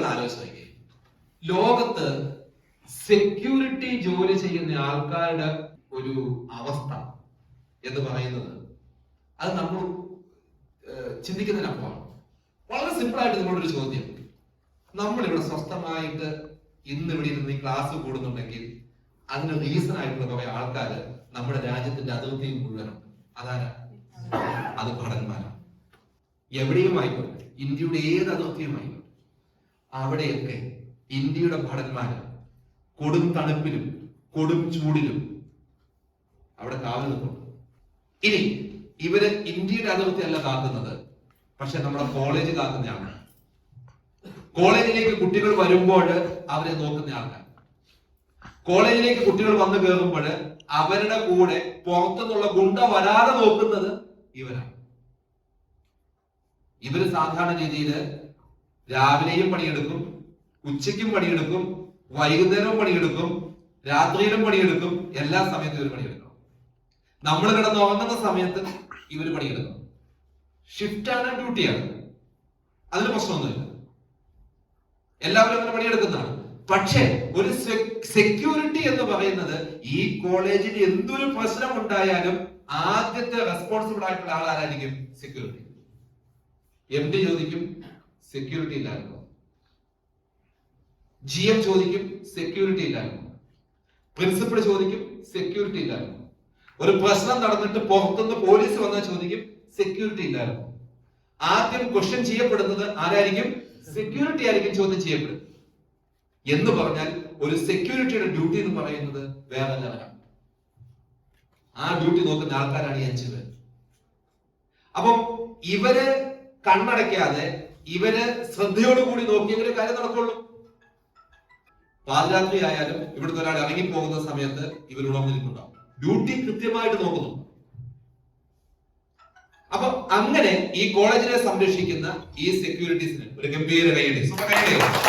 നിങ്ങളൊന്ന് ആലോചിച്ച് ലോകത്ത് സെക്യൂരിറ്റി ജോലി ചെയ്യുന്ന ആൾക്കാരുടെ ഒരു അവസ്ഥ എന്ന് പറയുന്നത് അത് നമ്മൾ ചിന്തിക്കുന്നതിനപ്പുറമാണ്. വളരെ സിമ്പിൾ ആയിട്ട് നിങ്ങളോടൊരു ചോദ്യം. നമ്മളിവിടെ സ്വസ്ഥമായിട്ട് ഇന്ന് ഇവിടെ ഇരുന്ന് ഈ ക്ലാസ് കൂടുന്നുണ്ടെങ്കിൽ അതിന് റീസൺ ആയിട്ടുള്ള കുറെ ആൾക്കാർ നമ്മുടെ രാജ്യത്തിന്റെ അതിർത്തിയിൽ മുഴുവനുണ്ട്. അതാരാ? അത് ഭടന്മാരാണ്. എവിടെയും ആയിക്കോട്ടെ, ഇന്ത്യയുടെ ഏത് അതിർത്തിയുമായിക്കോട്ടെ, അവിടെയൊക്കെ ഇന്ത്യയുടെ ഭടന്മാര് കൊടും തണുപ്പിലും കൊടും ചൂടിലും അവിടെ കാവൽ നിൽക്കുന്നു. ഇനി ഇവര് ഇന്ത്യയുടെ അതിർത്തി അല്ല കാക്കുന്നത്, പക്ഷെ നമ്മുടെ കോളേജ് കാക്കുന്നയാണ്. കോളേജിലേക്ക് കുട്ടികൾ വരുമ്പോൾ അവരെ നോക്കുന്ന ആൾക്കാർ, കോളേജിലേക്ക് കുട്ടികൾ വന്നു കയറുമ്പോൾ അവരുടെ കൂടെ പുറത്തുനിന്നുള്ള ഗുണ്ട വരാതെ നോക്കുന്നത് ഇവരാണ്. ഇവര് സാധാരണ രീതിയിൽ രാവിലെയും പണിയെടുക്കും, ഉച്ചയ്ക്കും പണിയെടുക്കും, വൈകുന്നേരവും പണിയെടുക്കും, രാത്രിയിലും പണിയെടുക്കും, എല്ലാ സമയത്തും ഇവർ പണിയെടുക്കും. നമ്മൾ കിടന്ന് ഉറങ്ങുന്ന സമയത്ത് ഇവര് പണിയെടുക്കും. ഷിഫ്റ്റാണ്, ഡ്യൂട്ടിയാണ്, അതിന് പ്രശ്നമൊന്നുമില്ല, എല്ലാവരും അങ്ങനെ പണിയെടുക്കുന്നതാണ്. പക്ഷെ ഒരു സെക്യൂരിറ്റി എന്ന് പറയുന്നത് ഈ കോളേജിൽ എന്തൊരു പ്രശ്നം ഉണ്ടായാലും ആദ്യത്തെ റെസ്പോൺസിബിൾ ആയിട്ടുള്ള ആളാരായിരിക്കും? സെക്യൂരിറ്റി. MD ചോദിക്കും, സെക്യൂരിറ്റി ഇല്ലായിരുന്നു. GM ചോദിക്കും, സെക്യൂരിറ്റി ഇല്ലായിരുന്നു. പ്രിൻസിപ്പൾ ചോദിക്കും, സെക്യൂരിറ്റി ഇല്ലായിരുന്നു. ഒരു പ്രശ്നം നടന്നിട്ട് പുറത്തുനിന്ന് പോലീസ് വന്നാൽ ചോദിക്കും, സെക്യൂരിറ്റി ഇല്ലായിരുന്നു. ആദ്യം ക്വസ്റ്റ്യൻ ചെയ്യപ്പെടുന്നത് ആരായിരിക്കും? സെക്യൂരിറ്റി ആയിരിക്കും ചോദ്യം ചെയ്യപ്പെടുന്നത്. എന്ന് പറഞ്ഞാൽ ഒരു സെക്യൂരിറ്റിയുടെ ഡ്യൂട്ടി എന്ന് പറയുന്നത് വേറെ ലെവലാണ്. ആ ഡ്യൂട്ടി നോക്കുന്ന ആൾക്കാരാണ് ഈ 5 പേർ. അപ്പം ഇവര് കണ്ണടയ്ക്കാതെ ഇവര് ശ്രദ്ധയോടുകൂടി നോക്കിയെങ്കിലും കാര്യം നടക്കുള്ളൂ. പാതിരാത്രി ആയാലും ഇവിടുത്തെ ഒരാൾ ഇറങ്ങിപ്പോകുന്ന സമയത്ത് ഇവർ ഉണർന്നിരിക്കുന്നുണ്ടാവും. ഡ്യൂട്ടി കൃത്യമായിട്ട് നോക്കുന്നു. അപ്പൊ അങ്ങനെ ഈ കോളേജിനെ സംരക്ഷിക്കുന്ന ഈ സെക്യൂരിറ്റീസിന് ഒരു ഗംഭീര കൈയടി.